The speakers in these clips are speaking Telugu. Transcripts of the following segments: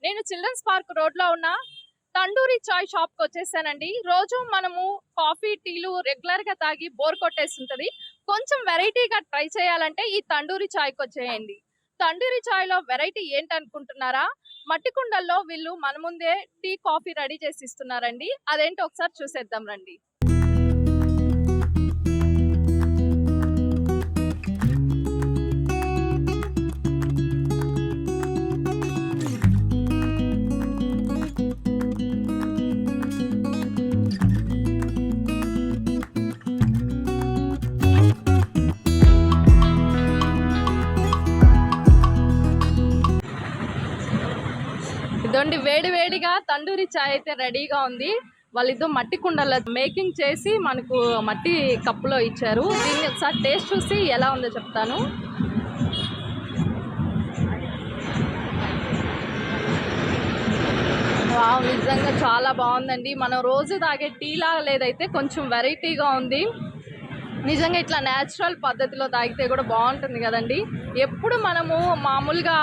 నేను చిల్డ్రన్స్ పార్క్ రోడ్ లో ఉన్న తండూరి చాయ్ షాప్ కి వచ్చేసానండి. రోజు మనము కాఫీ టీలు రెగ్యులర్ గా తాగి బోర్ కొట్టేస్తుంటది. కొంచెం వెరైటీగా ట్రై చేయాలంటే ఈ తండూరి చాయ్ కి వచ్చేయండి. తండూరి చాయ్ లో వెరైటీ ఏంటనుకుంటున్నారా? మట్టి కుండల్లో వీళ్ళు మన ముందే టీ కాఫీ రెడీ చేసి ఇస్తున్నారండి. అదేంటో ఒకసారి చూసేద్దాం రండి. ఇదండి వేడి వేడిగా తండూరి చాయ్ అయితే రెడీగా ఉంది. వాళ్ళిద్దరు మట్టి కుండలో మేకింగ్ చేసి మనకు మట్టి కప్పులో ఇచ్చారు. దీన్ని ఒకసారి టేస్ట్ చూసి ఎలా ఉందో చెప్తాను. వావ్, నిజంగా చాలా బాగుందండి. మనం రోజు తాగే టీ లాగా లేదైతే కొంచెం వెరైటీగా ఉంది. నిజంగా ఇట్లా న్యాచురల్ పద్ధతిలో తాగితే కూడా బాగుంటుంది కదండి. ఎప్పుడు మనము మామూలుగా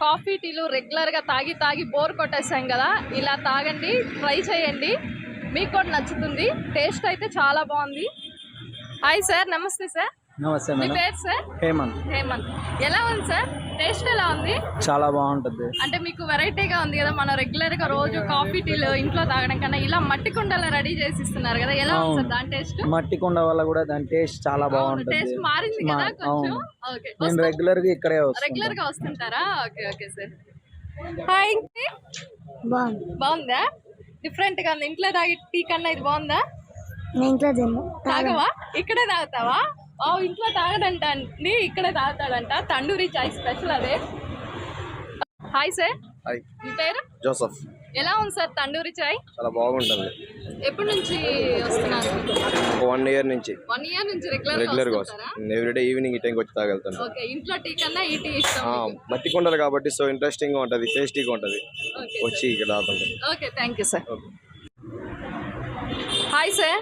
కాఫీ టీలు రెగ్యులర్గా తాగి తాగి బోర్ కొట్టేసాం కదా. ఇలా తాగండి, ట్రై చేయండి, మీకు కూడా నచ్చుతుంది. టేస్ట్ అయితే చాలా బాగుంది. హాయ్ సార్, నమస్తే సార్. నమస్తే మీ మేడం. పేరు సార్? హేమంత్. హేమంత్. ఎలా ఉంది సార్? టేస్ట్ ఎలా ఉంది? చాలా బాగుంటుంది. అంటే మీకు వెరైటీగా ఉంది కదా. మనం రెగ్యులర్ గా రోజు కాఫీ టీలు ఇంట్లో తాగడం కన్నా ఇలా మట్టి కుండలో రెడీ చేసి ఇస్తున్నారు కదా. ఎలా ఉంది సార్ దాని టేస్ట్? మట్టి కుండ వల్ల కూడా దాని టేస్ట్ చాలా బాగుంటుంది. టేస్ట్ మారింది కదా కొంచెం. ఓకే, నేను రెగ్యులర్ గా ఇక్కడే రెగ్యులర్ గా వస్తుంటారా? Okay okay sir. హాయ్, బాగుందా? డిఫరెంట్ గా ఉంది. ఇంట్లో తాగే టీ కన్నా ఇది బాగుందా? తాగవా? ఇక్కడే తాగుతావా? ఇంట్లో తాగడంట అండి, ఇక్కడే తాగుతాడంట. తండూరి చాయ్ స్పెషల్ అదే. Hi sir. హాయ్. మీ పేరు? జోసఫ్. ఎలా ఉంది సార్ తండూరి చాయ్? చాలా బాగుంటుంది. ఎప్పటి నుంచి వస్తున్నారు? 1 year నుంచి. 1 year నుంచి రెగ్యులర్ గా వస్తారా? ఎవ్రీడే ఈవినింగ్ ఈ టైంకి వచ్చి తాగలుగుతాను. ఓకే, ఇంట్లో టీ కన్నా ఈ టీ ఇష్టం. మట్టి కొండలు కాబట్టి సో ఇంట్రెస్టింగ్ గా ఉంటది, టేస్టీగా ఉంటది. వచ్చి ఇక్కడ తాగుతుంటాం. Okay, thank you sir. Hi sir.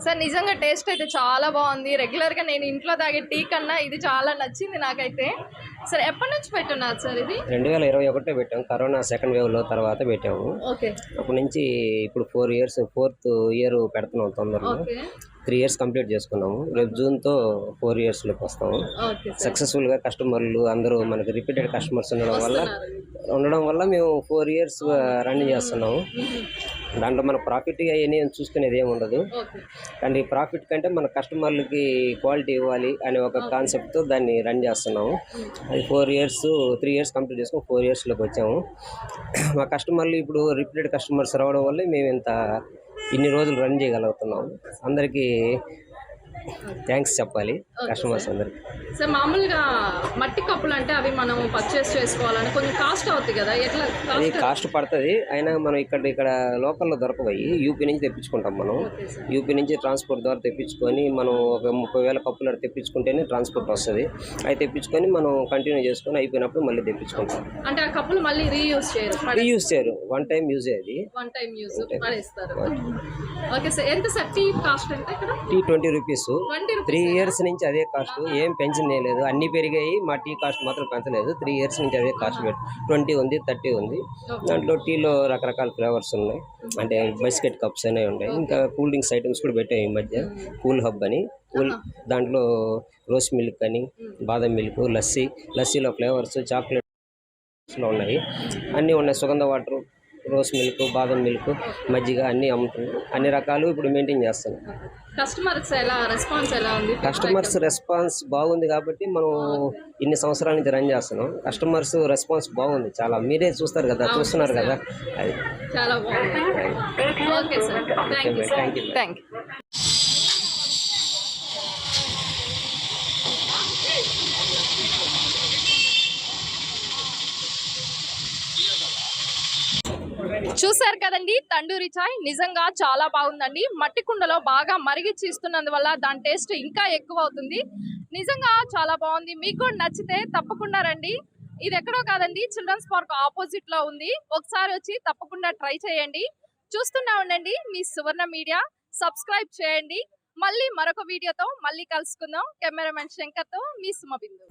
Sir, నిజంగా టేస్ట్ అయితే చాలా బాగుంది. రెగ్యులర్గా నేను ఇంట్లో తాగే టీ కన్నా ఇది చాలా నచ్చింది నాకైతే. సార్, ఎప్పటి నుంచి పెట్టున్నారు సార్ ఇది? 2021 పెట్టాము. కరోనా సెకండ్ వేవ్ లో తర్వాత పెట్టాము. ఓకే. అప్పటి నుంచి ఇప్పుడు 4 years, 4th year పెడుతున్నాం. తొందరగా 3 years కంప్లీట్ చేసుకున్నాము. రేపు జూన్తో 4 years లోకి వస్తాము. సక్సెస్ఫుల్గా కస్టమర్లు అందరూ మనకి రిపీటెడ్ కస్టమర్స్ ఉండడం వల్ల మేము 4 years రన్ చేస్తున్నాము. దాంట్లో మన ప్రాఫిట్ అవన్నీ చూసుకునేది ఏమి ఉండదు. కానీ ప్రాఫిట్ కంటే మన కస్టమర్లకి క్వాలిటీ ఇవ్వాలి అనే ఒక కాన్సెప్ట్తో దాన్ని రన్ చేస్తున్నాము. అది 3 years కంప్లీట్ చేసుకుని 4 years లోకి వచ్చాము. మా కస్టమర్లు ఇప్పుడు రిపీటెడ్ కస్టమర్స్ రావడం వల్ల మేము ఇన్ని రోజులు రన్ చేయగలుగుతున్నాం. అందరికీ థ్యాంక్స్ చెప్పాలి కస్టమర్స్ అందరికి. సార్, మామూలుగా మట్టి కప్పులు అంటే అవి మనం పర్చేస్ చేసుకోవాలని కొంచెం కాస్ట్ అవుతుంది కదా, ఎట్లా? అది కాస్ట్ పడుతుంది. అయినా మనం ఇక్కడ లోకల్లో దొరకవయి. యూపీ నుంచి తెప్పించుకుంటాం. మనం యూపీ నుంచి ట్రాన్స్పోర్ట్ ద్వారా తెప్పించుకొని మనం ఒక 30,000 కప్పులు తెప్పించుకుంటేనే ట్రాన్స్పోర్ట్ వస్తుంది. అవి తెప్పించుకొని మనం కంటిన్యూ చేసుకొని అయిపోయినప్పుడు మళ్ళీ తెప్పించుకుంటాం. అంటే ఆ కప్పులు మళ్ళీ రీయూజ్ చేయరు. వన్ టైం యూజ్ అది. Okay sir. ఎంత సార్ టీ కాస్ట్? ఎంత ఇక్కడ? Tea 20 rupees. 3 years నుంచి అదే కాస్ట్. ఏం పెంచిందే లేదు. అన్ని పెరిగాయి, మా టీ కాస్ట్ మాత్రం పెంచలేదు. 3 years నుంచి అదే కాస్ట్ పెట్టి 20 ఉంది, 30 ఉంది. దాంట్లో టీలో రకరకాల ఫ్లేవర్స్ ఉన్నాయి. అంటే బిస్కెట్ కప్స్ అనేవి ఉన్నాయి. ఇంకా కూల్ డ్రింక్స్ ఐటమ్స్ కూడా పెట్టాయి ఈ మధ్య. కూల్ హబ్ అని దాంట్లో రోస్ మిల్క్ అని, బాదం మిల్క్, లస్సీలో ఫ్లేవర్స్, చాక్లెట్స్లో ఉన్నాయి. అన్నీ ఉన్నాయి. సుగంధ వాటర్, రోస్ మిల్క్, బాదం మిల్క్, మజ్జిగ అన్నీ అమ్ముతుంది. అన్ని రకాలు ఇప్పుడు మెయింటైన్ చేస్తున్నాం. కస్టమర్స్ రెస్పాన్స్ బాగుంది కాబట్టి మనం ఇన్ని సంవత్సరాల నుంచి రన్ చేస్తున్నాం. కస్టమర్స్ రెస్పాన్స్ బాగుంది చాలా. మీరే చూస్తున్నారు కదా. అది చాలా బాగుంది. Okay sir, thank you. చూసారు కదండి తండూరి చాయ్. నిజంగా చాలా బాగుందండి. మట్టి కుండలో బాగా మరిగిచ్చి ఇస్తున్నందువల్ల దాని టేస్ట్ ఇంకా ఎక్కువ అవుతుంది. నిజంగా చాలా బాగుంది. మీకు కూడా నచ్చితే తప్పకుండా రండి. ఇది ఎక్కడో కాదండి, చిల్డ్రన్స్ పార్క్ ఆపోజిట్ లో ఉంది. ఒకసారి వచ్చి తప్పకుండా ట్రై చేయండి. చూస్తూనే ఉండండి మీ సువర్ణ మీడియా. సబ్స్క్రైబ్ చేయండి. మళ్ళీ మరొక వీడియోతో మళ్ళీ కలుసుకుందాం. కెమెరామెన్ శంకర్తో మీ సుమ బిందు.